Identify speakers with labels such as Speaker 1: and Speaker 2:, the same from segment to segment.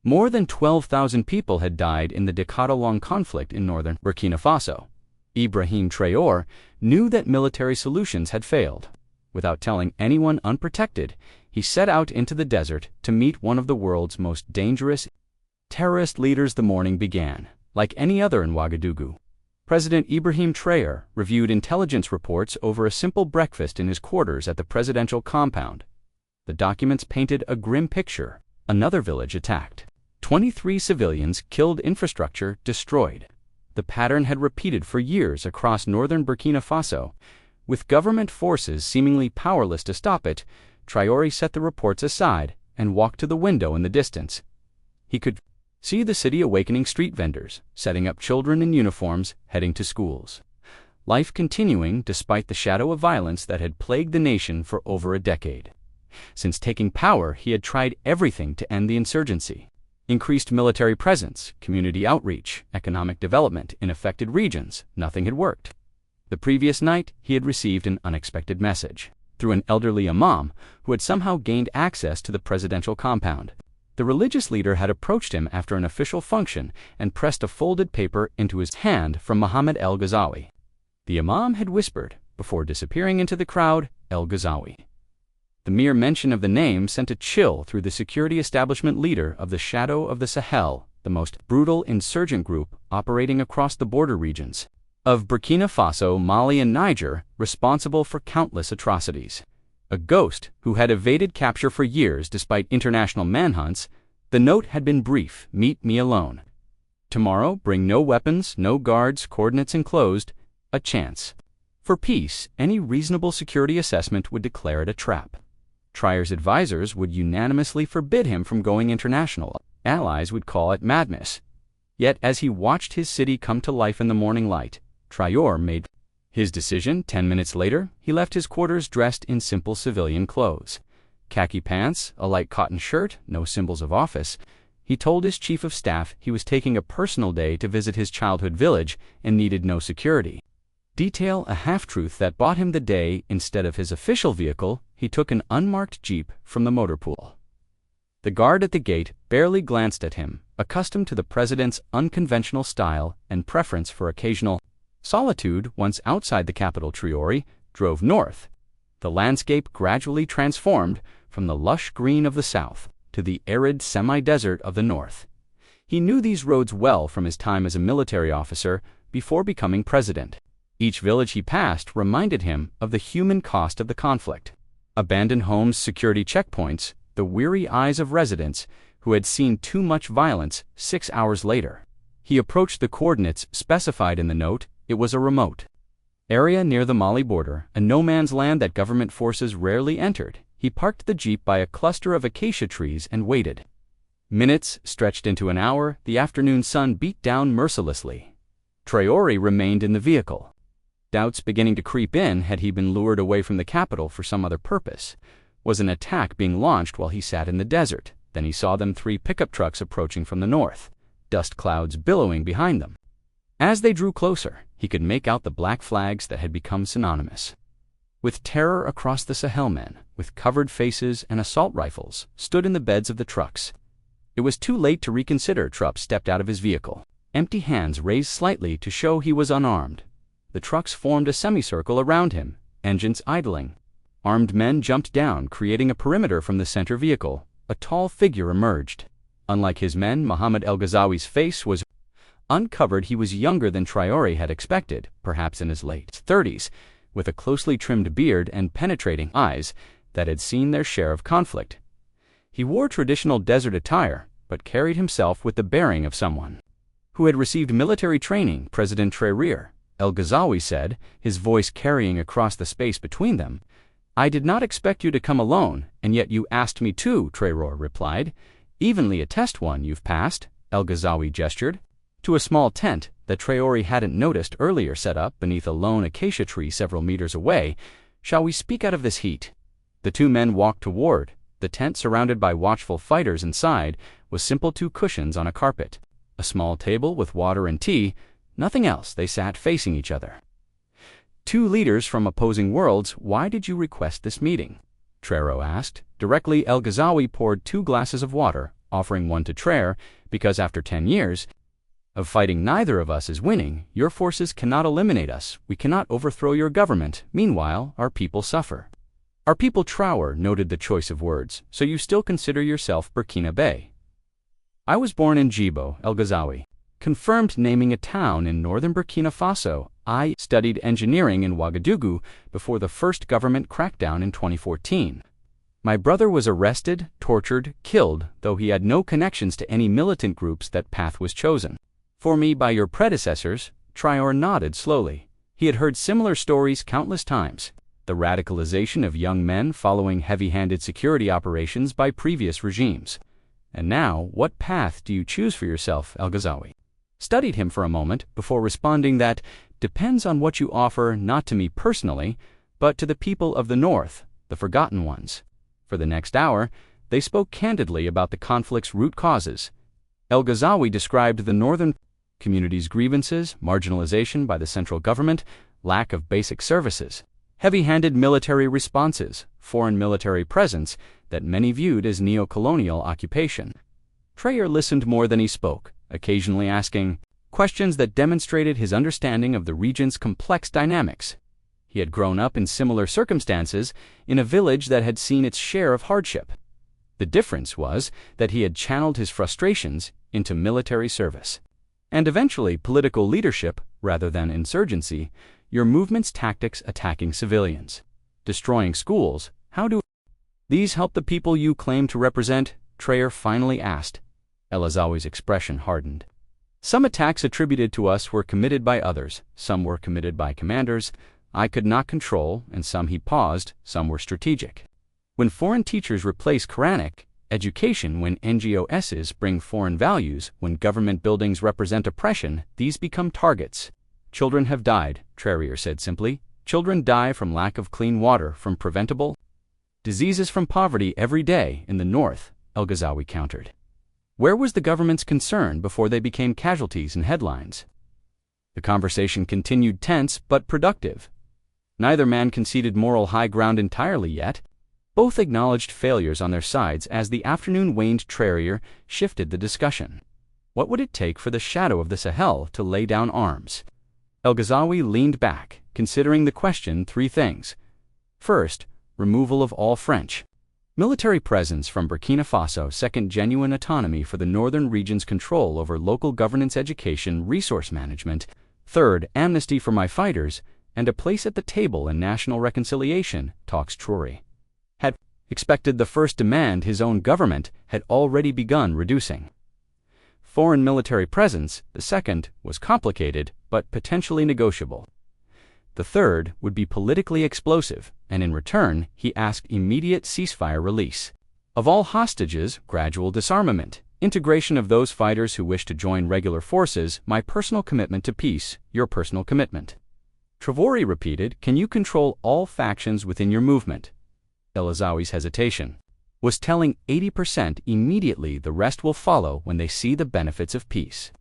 Speaker 1: More than 12,000 people had died in the decade-long conflict in northern Burkina Faso. Ibrahim Traoré knew that military solutions had failed. Without telling anyone unprotected, he set out into the desert to meet one of the world's most dangerous terrorist leaders. The morning began, like any other in Ouagadougou. President Ibrahim Traoré reviewed intelligence reports over a simple breakfast in his quarters at the presidential compound. The documents painted a grim picture: another village attacked. 23 civilians killed, infrastructure destroyed. The pattern had repeated for years across northern Burkina Faso. With government forces seemingly powerless to stop it, Traoré set the reports aside and walked to the window in the distance. He could see the city awakening, street vendors setting up, children in uniforms heading to schools. Life continuing despite the shadow of violence that had plagued the nation for over a decade. Since taking power, he had tried everything to end the insurgency. Increased military presence, community outreach, economic development in affected regions. Nothing had worked. The previous night, he had received an unexpected message through an elderly imam who had somehow gained access to the presidential compound. The religious leader had approached him after an official function and pressed a folded paper into his hand from Mohammed El-Ghazawi. The imam had whispered, before disappearing into the crowd, El-Ghazawi. The mere mention of the name sent a chill through the security establishment. Leader of the Shadow of the Sahel, the most brutal insurgent group operating across the border regions of Burkina Faso, Mali, and Niger, responsible for countless atrocities. A ghost who had evaded capture for years despite international manhunts. The note had been brief: meet me alone. Tomorrow, bring no weapons, no guards, coordinates enclosed. A chance. For peace, any reasonable security assessment would declare it a trap. Traoré's advisors would unanimously forbid him from going international. Allies would call it madness. Yet as he watched his city come to life in the morning light, Traoré made his decision. 10 minutes later, he left his quarters dressed in simple civilian clothes. Khaki pants, a light cotton shirt, no symbols of office. He told his chief of staff he was taking a personal day to visit his childhood village and needed no security. Detail a half-truth that bought him the day. Instead of his official vehicle, he took an unmarked jeep from the motor pool. The guard at the gate barely glanced at him, accustomed to the president's unconventional style and preference for occasional solitude. Once outside the capital, Traoré drove north. The landscape gradually transformed from the lush green of the south to the arid semi-desert of the north. He knew these roads well from his time as a military officer before becoming president. Each village he passed reminded him of the human cost of the conflict. Abandoned homes, security checkpoints, the weary eyes of residents who had seen too much violence. 6 hours later, he approached the coordinates specified in the note. It was a remote area near the Mali border, a no-man's land that government forces rarely entered. He parked the jeep by a cluster of acacia trees and waited. Minutes stretched into an hour. The afternoon sun beat down mercilessly. Traoré remained in the vehicle. Doubts beginning to creep in. Had he been lured away from the capital for some other purpose? Was an attack being launched while he sat in the desert? Then he saw them, 3 pickup trucks approaching from the north, dust clouds billowing behind them. As they drew closer, he could make out the black flags that had become synonymous with terror across the Sahel. Men with covered faces and assault rifles stood in the beds of the trucks. It was too late to reconsider. Traoré stepped out of his vehicle, empty hands raised slightly to show he was unarmed. The trucks formed a semicircle around him, engines idling. Armed men jumped down, creating a perimeter from the center vehicle. A tall figure emerged. Unlike his men, Mohammed El-Ghazawi's face was uncovered. He was younger than Traoré had expected, perhaps in his late 30s, with a closely trimmed beard and penetrating eyes that had seen their share of conflict. He wore traditional desert attire, but carried himself with the bearing of someone who had received military training. President Traoré, El-Ghazawi said, his voice carrying across the space between them. I did not expect you to come alone, and yet you asked me to, Traoré replied. Evenly a test one you've passed. El-Ghazawi gestured to a small tent that Traoré hadn't noticed earlier, set up beneath a lone acacia tree several meters away. Shall we speak out of this heat? The 2 men walked toward. The tent, surrounded by watchful fighters inside, was simple: 2 cushions on a carpet, a small table with water and tea. Nothing else. They sat facing each other. 2 leaders from opposing worlds. Why did you request this meeting? Traoré asked. Directly, El-Ghazawi poured 2 glasses of water, offering one to Traoré, because after 10 years of fighting, neither of us is winning. Your forces cannot eliminate us. We cannot overthrow your government. Meanwhile, our people suffer. Our people. Traoré noted the choice of words. So you still consider yourself Burkina Faso? I was born in Djibo, El Ghazawi. Confirmed, naming a town in northern Burkina Faso. I studied engineering in Ouagadougou before the first government crackdown in 2014. My brother was arrested, tortured, killed, though he had no connections to any militant groups. That path was chosen for me by your predecessors. Traoré nodded slowly. He had heard similar stories countless times. The radicalization of young men following heavy-handed security operations by previous regimes. And now, what path do you choose for yourself? El Ghazawi studied him for a moment before responding that depends on what you offer, not to me personally, but to the people of the North, the forgotten ones. For the next hour, they spoke candidly about the conflict's root causes. El Ghazawi described the northern community's grievances, marginalization by the central government, lack of basic services, heavy-handed military responses, foreign military presence that many viewed as neo-colonial occupation. Traoré listened more than he spoke, occasionally asking questions that demonstrated his understanding of the region's complex dynamics. He had grown up in similar circumstances in a village that had seen its share of hardship. The difference was that he had channeled his frustrations into military service and eventually political leadership rather than insurgency. Your movement's tactics attacking civilians, destroying schools, how do these help the people you claim to represent? Traoré finally asked. El Ghazawi's expression hardened. Some attacks attributed to us were committed by others, some were committed by commanders I could not control, and some. He paused, some were strategic. When foreign teachers replace Quranic education, when NGOs bring foreign values, when government buildings represent oppression, these become targets. Children have died, Traoré said simply. Children die from lack of clean water, from preventable diseases, from poverty every day in the north, El Ghazawi countered. Where was the government's concern before they became casualties in headlines? The conversation continued, tense but productive. Neither man conceded moral high ground entirely yet. Both acknowledged failures on their sides. As the afternoon waned, Traoré shifted the discussion. What would it take for the shadow of the Sahel to lay down arms? El Ghazawi leaned back, considering the question. 3 things. First, removal of all French military presence from Burkina Faso. Second, genuine autonomy for the northern region's control over local governance, education, resource management. Third, amnesty for my fighters, and a place at the table in national reconciliation talks. Traoré had expected the first demand. His own government had already begun reducing foreign military presence. The second was complicated but potentially negotiable. The third would be politically explosive, and in return, he asked immediate ceasefire, release of all hostages, gradual disarmament, integration of those fighters who wish to join regular forces, my personal commitment to peace, your personal commitment. Traoré repeated, can you control all factions within your movement? El Ghazawi's hesitation was telling. 80% immediately, the rest will follow when they see the benefits of peace.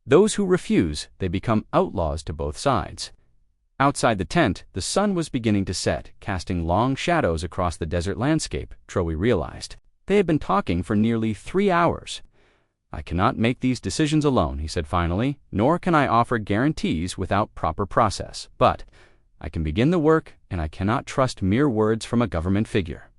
Speaker 1: Those who refuse, they become outlaws to both sides. Outside the tent, the sun was beginning to set, casting long shadows across the desert landscape. Traoré realized they had been talking for nearly 3 hours. I cannot make these decisions alone, he said finally, nor can I offer guarantees without proper process. But I can begin the work, and I cannot trust mere words from a government figure.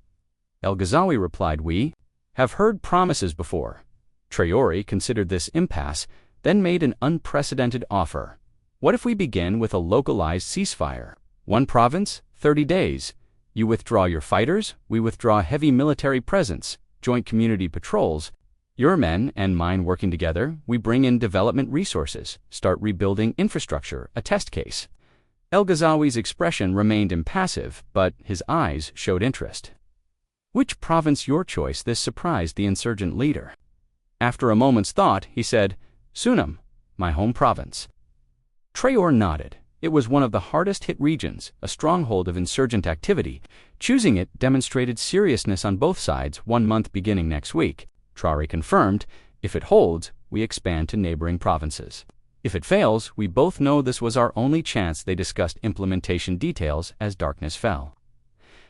Speaker 1: El Ghazawi replied, we have heard promises before. Traoré considered this impasse, then made an unprecedented offer. What if we begin with a localized ceasefire? 1 province, 30 days. You withdraw your fighters, we withdraw heavy military presence, joint community patrols, your men and mine working together, we bring in development resources, start rebuilding infrastructure, a test case. El Ghazawi's expression remained impassive, but his eyes showed interest. Which province? Your choice. This surprised the insurgent leader. After a moment's thought, he said, Sunam, my home province. Traoré nodded. It was one of the hardest-hit regions, a stronghold of insurgent activity. Choosing it demonstrated seriousness on both sides. 1 month beginning next week. Traoré confirmed, if it holds, we expand to neighboring provinces. If it fails, we both know this was our only chance. They discussed implementation details as darkness fell.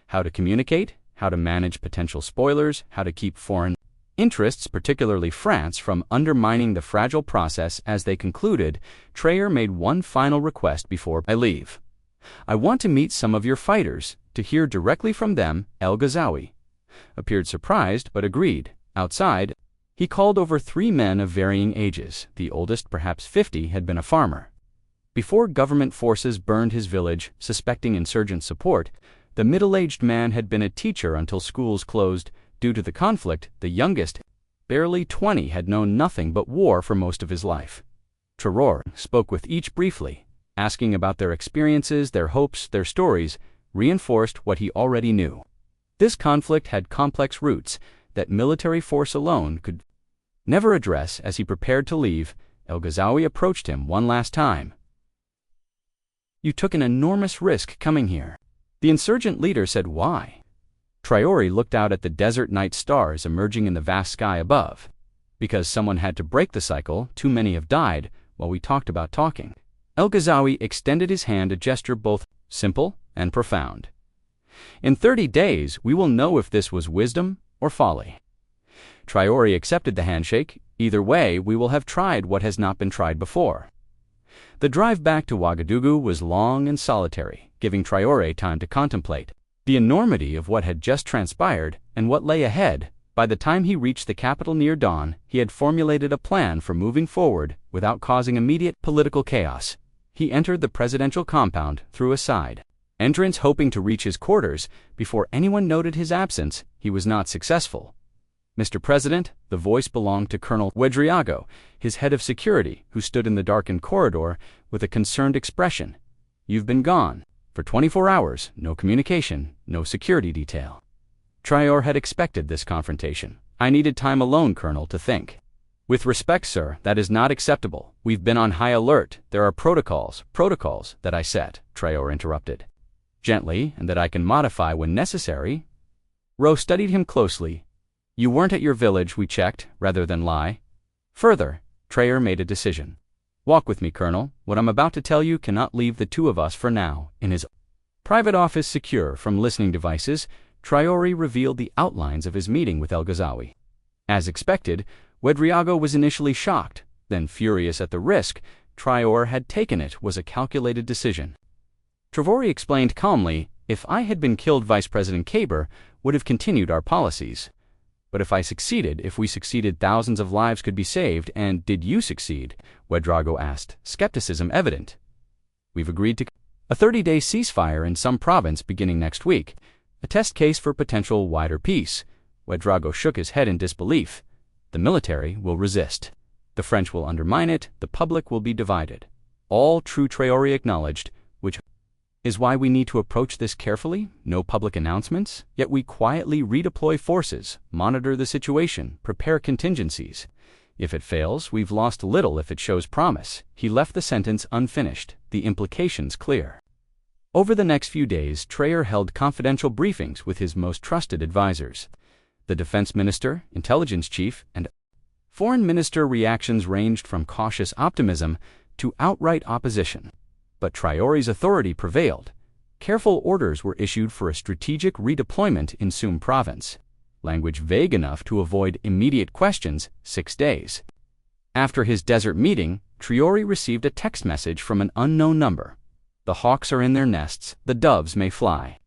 Speaker 1: How to communicate, how to manage potential spoilers, how to keep foreign interests, particularly France, from undermining the fragile process. As they concluded, Traoré made one final request before I leave. I want to meet some of your fighters, to hear directly from them. El Ghazaoui appeared surprised but agreed. Outside, he called over 3 men of varying ages. The oldest, perhaps 50, had been a farmer. Before government forces burned his village, suspecting insurgent support, the middle-aged man had been a teacher until schools closed. Due to the conflict, the youngest, barely 20, had known nothing but war for most of his life. Traoré spoke with each briefly, asking about their experiences, their hopes, their stories, reinforced what he already knew. This conflict had complex roots that military force alone could never address. As he prepared to leave, El Ghazaoui approached him one last time. "You took an enormous risk coming here." The insurgent leader said, "Why?" Traoré looked out at the desert night stars emerging in the vast sky above. "Because someone had to break the cycle. Too many have died while we talked about talking." El Ghazaoui extended his hand, a gesture both simple and profound. "In 30 days, we will know if this was wisdom or folly." Traoré accepted the handshake. "Either way, we will have tried what has not been tried before." The drive back to Ouagadougou was long and solitary, giving Traoré time to contemplate the enormity of what had just transpired and what lay ahead. By the time he reached the capital near dawn, he had formulated a plan for moving forward without causing immediate political chaos. He entered the presidential compound through a side entrance, hoping to reach his quarters before anyone noted his absence. He was not successful. "Mr. President," the voice belonged to Colonel Ouedraogo, his head of security, who stood in the darkened corridor with a concerned expression. "You've been gone for 24 hours, no communication, no security detail." Traoré had expected this confrontation. "I needed time alone, Colonel, to think." "With respect, sir, that is not acceptable. We've been on high alert. There are protocols that I set," Traoré interrupted. "Gently, and that I can modify when necessary." Rowe studied him closely. "You weren't at your village, we checked, rather than lie." Further, Traoré made a decision. "Walk with me, Colonel. What I'm about to tell you cannot leave the two of us for now." In his private office, secure from listening devices, Traoré revealed the outlines of his meeting with El Ghazaoui. As expected, Ouedraogo was initially shocked, then furious at the risk Traoré had taken. It was a calculated decision. Traoré explained calmly, "If I had been killed, Vice President Kaber would have continued our policies. But if we succeeded, thousands of lives could be saved." "And did you succeed?" Ouedraogo asked, skepticism evident. "We've agreed to a 30-day ceasefire in some province beginning next week, a test case for potential wider peace." Ouedraogo shook his head in disbelief. "The military will resist. The French will undermine it. The public will be divided." "All true," Traoré acknowledged, "which is why we need to approach this carefully. No public announcements, yet we quietly redeploy forces, monitor the situation, prepare contingencies. If it fails, we've lost little. If it shows promise." He left the sentence unfinished, the implications clear. Over the next few days, Traoré held confidential briefings with his most trusted advisors. The defense minister, intelligence chief, and foreign minister. Reactions ranged from cautious optimism to outright opposition. But Traoré's authority prevailed. Careful orders were issued for a strategic redeployment in Soum province. Language vague enough to avoid immediate questions. 6 days after his desert meeting, Traoré received a text message from an unknown number. "The hawks are in their nests, the doves may fly."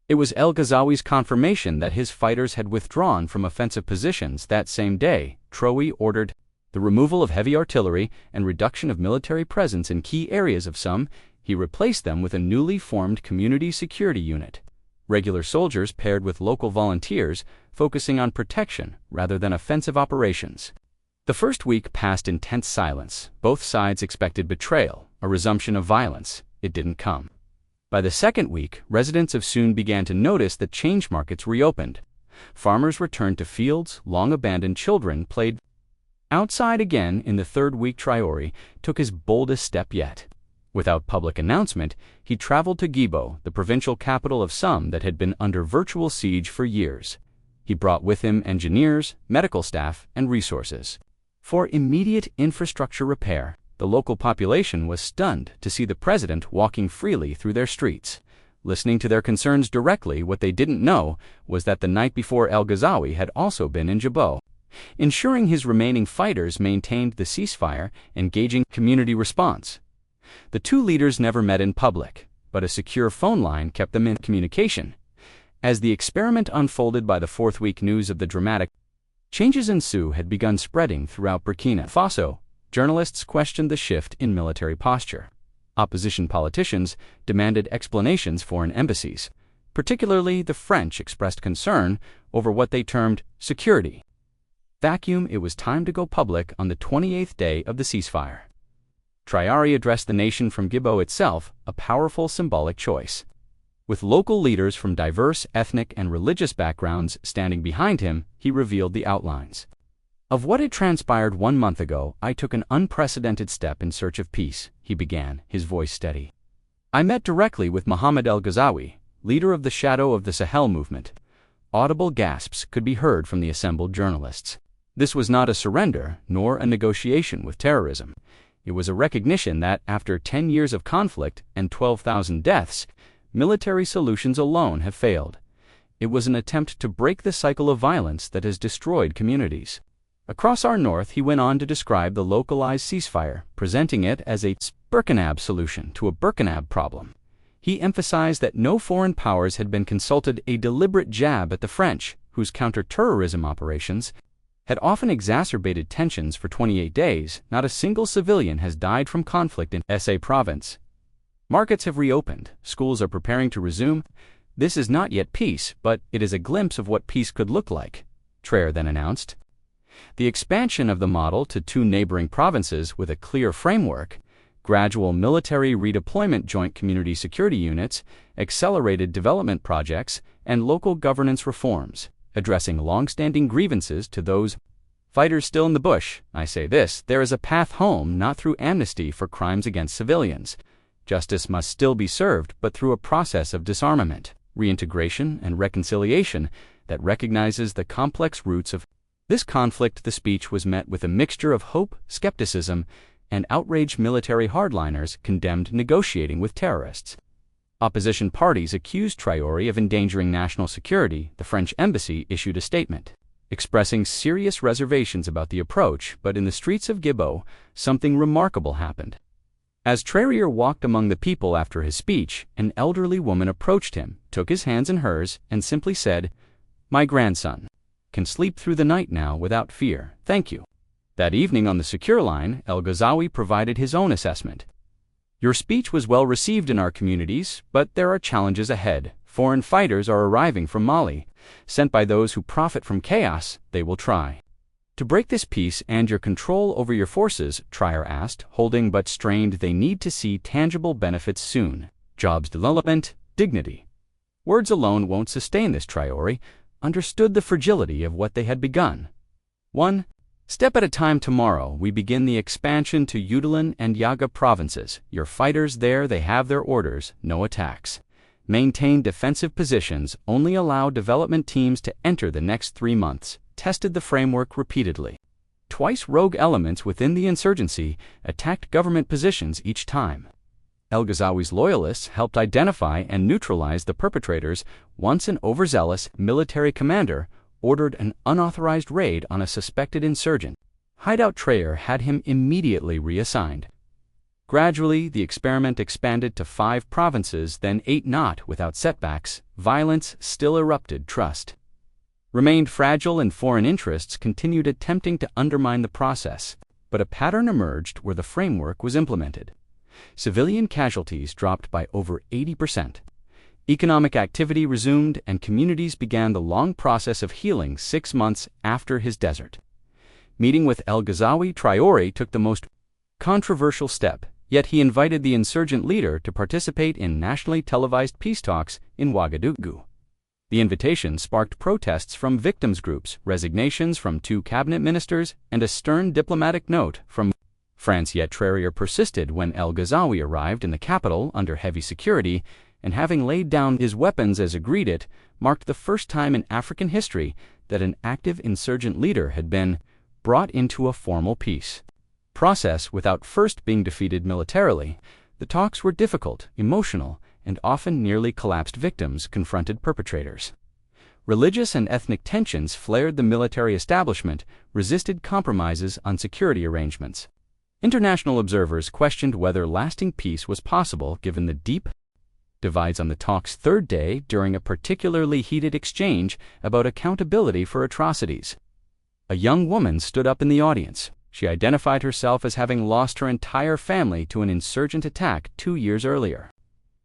Speaker 1: It was El Ghazaoui's confirmation that his fighters had withdrawn from offensive positions. That same day, Traoré ordered the removal of heavy artillery and reduction of military presence in key areas of Soum. He replaced them with a newly formed community security unit. Regular soldiers paired with local volunteers, focusing on protection rather than offensive operations. The first week passed in tense silence. Both sides expected betrayal, a resumption of violence. It didn't come. By the second week, residents of Soum began to notice that change markets reopened. Farmers returned to fields, long abandoned. Children played outside again. In the third week, Traoré took his boldest step yet. Without public announcement, he traveled to Guibo, the provincial capital of Soum that had been under virtual siege for years. He brought with him engineers, medical staff, and resources for immediate infrastructure repair. The local population was stunned to see the president walking freely through their streets, listening to their concerns directly. What they didn't know was that the night before, El Ghazaoui had also been in Djibouti. ensuring his remaining fighters maintained the ceasefire, engaging community response. The two leaders never met in public, but a secure phone line kept them in communication. As the experiment unfolded by the fourth week, news of the dramatic changes in Sue had begun spreading throughout Burkina Faso. Journalists questioned the shift in military posture. Opposition politicians demanded explanations. Foreign embassies, particularly the French, expressed concern over what they termed security vacuum. It was time to go public on the 28th day of the ceasefire. Traoré addressed the nation from Gibbo itself, a powerful symbolic choice. With local leaders from diverse ethnic and religious backgrounds standing behind him, he revealed the outlines of what had transpired 1 month ago. I took an unprecedented step in search of peace, he began, his voice steady. I met directly with Mohamed El Ghazawi, leader of the Shadow of the Sahel movement. Audible gasps could be heard from the assembled journalists. This was not a surrender, nor a negotiation with terrorism. It was a recognition that, after 10 years of conflict and 12,000 deaths, military solutions alone have failed. It was an attempt to break the cycle of violence that has destroyed communities. Across our north, he went on to describe the localized ceasefire, presenting it as a Burkinab solution to a Burkinab problem. He emphasized that no foreign powers had been consulted, a deliberate jab at the French, whose counter-terrorism operations had often exacerbated tensions for 28 days. Not a single civilian has died from conflict in SA province. Markets have reopened, schools are preparing to resume. This is not yet peace, but it is a glimpse of what peace could look like, Traoré then announced. The expansion of the model to 2 neighboring provinces with a clear framework, gradual military redeployment, joint community security units, accelerated development projects, and local governance reforms, addressing long-standing grievances to those fighters still in the bush. I say this, there is a path home, not through amnesty for crimes against civilians. Justice must still be served, but through a process of disarmament, reintegration, and reconciliation that recognizes the complex roots of this conflict. The speech was met with a mixture of hope, skepticism, and outraged. Military hardliners condemned negotiating with terrorists. Opposition parties accused Traoré of endangering national security. The French embassy issued a statement expressing serious reservations about the approach, but in the streets of Gibbo, something remarkable happened. As Traoré walked among the people after his speech, an elderly woman approached him, took his hands in hers, and simply said, "My grandson can sleep through the night now without fear, thank you." That evening on the secure line, El Ghazawi provided his own assessment. Your speech was well received in our communities, but there are challenges ahead. Foreign fighters are arriving from Mali, sent by those who profit from chaos. They will try to break this peace and your control over your forces, Traoré asked, holding but strained. They need to see tangible benefits soon. Jobs, development, dignity. Words alone won't sustain this. Traoré understood the fragility of what they had begun. 1 step at a time. Tomorrow, we begin the expansion to Yudalan and Yaga provinces. Your fighters there, they have their orders, no attacks. Maintain defensive positions, only allow development teams to enter the next 3 months. Tested the framework repeatedly. Twice rogue elements within the insurgency attacked government positions each time. El Ghazawi's loyalists helped identify and neutralize the perpetrators. Once an overzealous military commander ordered an unauthorized raid on a suspected insurgent hideout. Traoré had him immediately reassigned. Gradually, the experiment expanded to 5 provinces, then 8. Not without setbacks. Violence still erupted. Trust remained fragile, and foreign interests continued attempting to undermine the process. But a pattern emerged where the framework was implemented. Civilian casualties dropped by over 80%. Economic activity resumed, and communities began the long process of healing. 6 months after his desert meeting with El Ghazawi, Traoré took the most controversial step, yet he invited the insurgent leader to participate in nationally televised peace talks in Ouagadougou. The invitation sparked protests from victims groups, resignations from 2 cabinet ministers, and a stern diplomatic note from France. Yet Traoré persisted. When El Ghazawi arrived in the capital under heavy security, and having laid down his weapons as agreed, it marked the first time in African history that an active insurgent leader had been brought into a formal peace process without first being defeated militarily. The talks were difficult, emotional, and often nearly collapsed. Victims confronted perpetrators. Religious and ethnic tensions flared. The military establishment resisted compromises on security arrangements. International observers questioned whether lasting peace was possible given the deep divides on the talks' third day during a particularly heated exchange about accountability for atrocities. A young woman stood up in the audience. She identified herself as having lost her entire family to an insurgent attack 2 years earlier.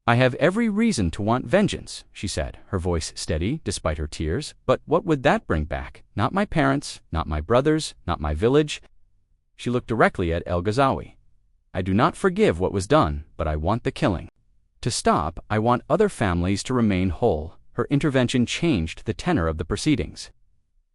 Speaker 1: "I have every reason to want vengeance," she said, her voice steady despite her tears. "But what would that bring back? Not my parents, not my brothers, not my village." She looked directly at El Ghazawi. "I do not forgive what was done, but I want the killing to stop. I want other families to remain whole." Her intervention changed the tenor of the proceedings.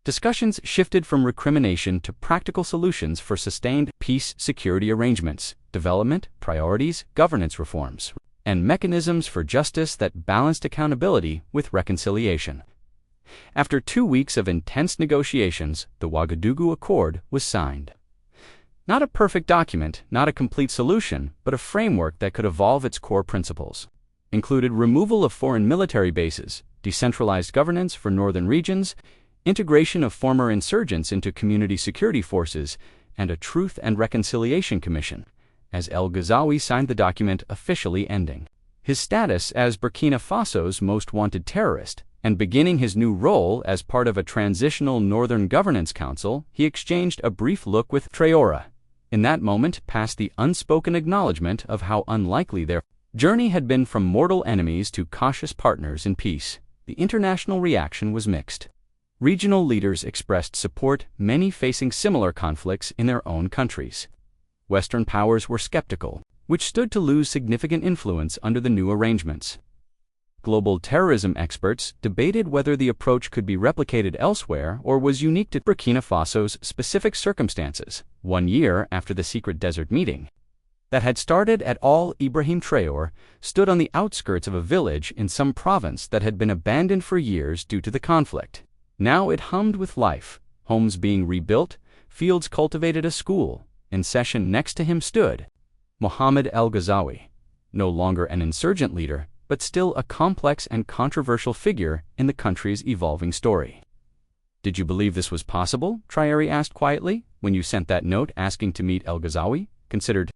Speaker 1: Discussions shifted from recrimination to practical solutions for sustained peace, security arrangements, development priorities, governance reforms, and mechanisms for justice that balanced accountability with reconciliation. After 2 weeks of intense negotiations, the Ouagadougou Accord was signed. Not a perfect document, not a complete solution, but a framework that could evolve its core principles. Included removal of foreign military bases, decentralized governance for northern regions, integration of former insurgents into community security forces, and a Truth and Reconciliation Commission, as El Ghazawi signed the document officially ending his status as Burkina Faso's most wanted terrorist and beginning his new role as part of a transitional Northern Governance Council. He exchanged a brief look with Traoré. In that moment passed the unspoken acknowledgement of how unlikely their journey had been from mortal enemies to cautious partners in peace. The international reaction was mixed. Regional leaders expressed support, many facing similar conflicts in their own countries. Western powers were skeptical, which stood to lose significant influence under the new arrangements. Global terrorism experts debated whether the approach could be replicated elsewhere or was unique to Burkina Faso's specific circumstances. 1 year after the secret desert meeting that had started at all, Ibrahim Traoré stood on the outskirts of a village in some province that had been abandoned for years due to the conflict. Now it hummed with life, homes being rebuilt, fields cultivated, a school. In session next to him stood Mohammed El Ghazawi, no longer an insurgent leader, but still a complex and controversial figure in the country's evolving story. "Did you believe this was possible?" Traoré asked quietly, "when you sent that note asking to meet El Ghazawi?" Considered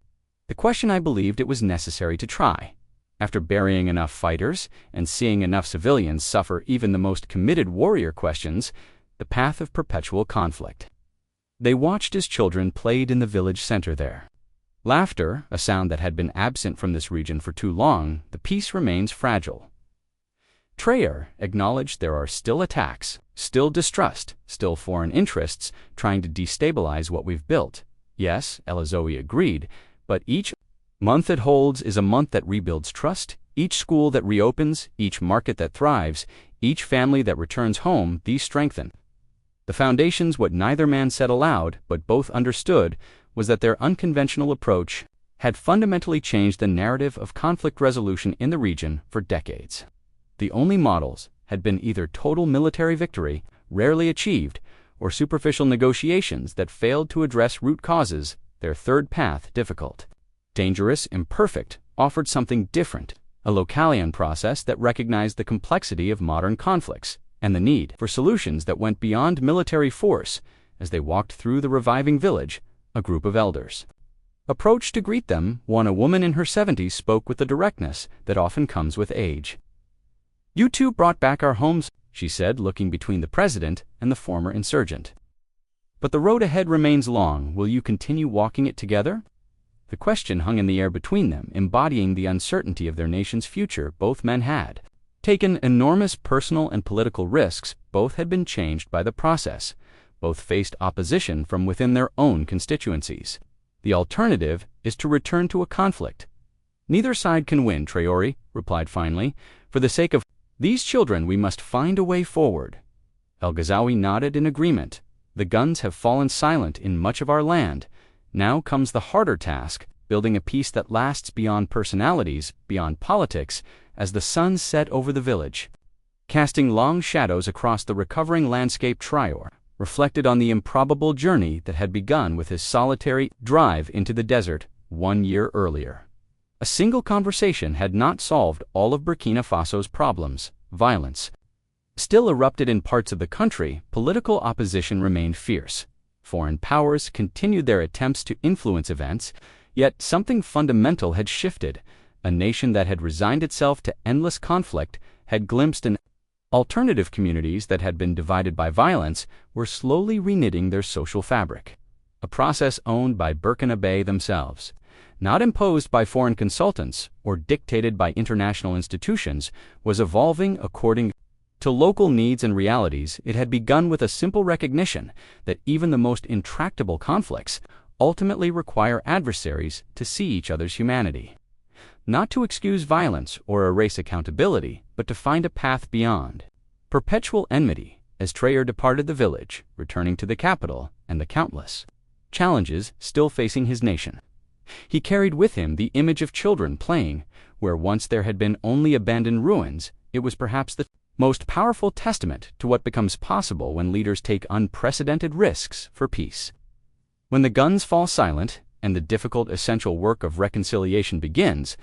Speaker 1: the question. "I believed it was necessary to try. After burying enough fighters and seeing enough civilians suffer, even the most committed warrior questions the path of perpetual conflict." They watched as children played in the village center there. Laughter, a sound that had been absent from this region for too long. "The peace remains fragile." Traoré acknowledged there are still attacks, still distrust, still foreign interests trying to destabilize what we've built. "Yes," El Ghazawi agreed, "but each month it holds is a month that rebuilds trust, each school that reopens, each market that thrives, each family that returns home. These strengthen the foundations." What neither man said aloud, but both understood, was that their unconventional approach had fundamentally changed the narrative of conflict resolution in the region for decades. The only models had been either total military victory, rarely achieved, or superficial negotiations that failed to address root causes. Their third path, difficult, dangerous, imperfect, offered something different, a localian process that recognized the complexity of modern conflicts and the need for solutions that went beyond military force. As they walked through the reviving village, a group of elders approached to greet them. A woman in her 70s, spoke with the directness that often comes with age. "You two brought back our homes," she said, looking between the president and the former insurgent. "But the road ahead remains long. Will you continue walking it together?" The question hung in the air between them, embodying the uncertainty of their nation's future. Both men had taken enormous personal and political risks. Both had been changed by the process. Both faced opposition from within their own constituencies. The alternative is to return to a conflict. "Neither side can win," Traoré replied finally. "For the sake of these children, we must find a way forward." El Ghazawi nodded in agreement. "The guns have fallen silent in much of our land. Now comes the harder task, building a peace that lasts beyond personalities, beyond politics." As the sun set over the village, casting long shadows across the recovering landscape, Traoré reflected on the improbable journey that had begun with his solitary drive into the desert 1 year earlier. A single conversation had not solved all of Burkina Faso's problems. Violence still erupted in parts of the country, political opposition remained fierce. Foreign powers continued their attempts to influence events, yet something fundamental had shifted. A nation that had resigned itself to endless conflict had glimpsed an alternative. Communities that had been divided by violence were slowly reknitting their social fabric. A process owned by Burkina Faso themselves, not imposed by foreign consultants or dictated by international institutions, was evolving according to local needs and realities. It had begun with a simple recognition that even the most intractable conflicts ultimately require adversaries to see each other's humanity. Not to excuse violence or erase accountability, but to find a path beyond perpetual enmity. As Traoré departed the village, returning to the capital and the countless challenges still facing his nation, he carried with him the image of children playing where once there had been only abandoned ruins. It was perhaps the most powerful testament to what becomes possible when leaders take unprecedented risks for peace. When the guns fall silent and the difficult essential work of reconciliation begins,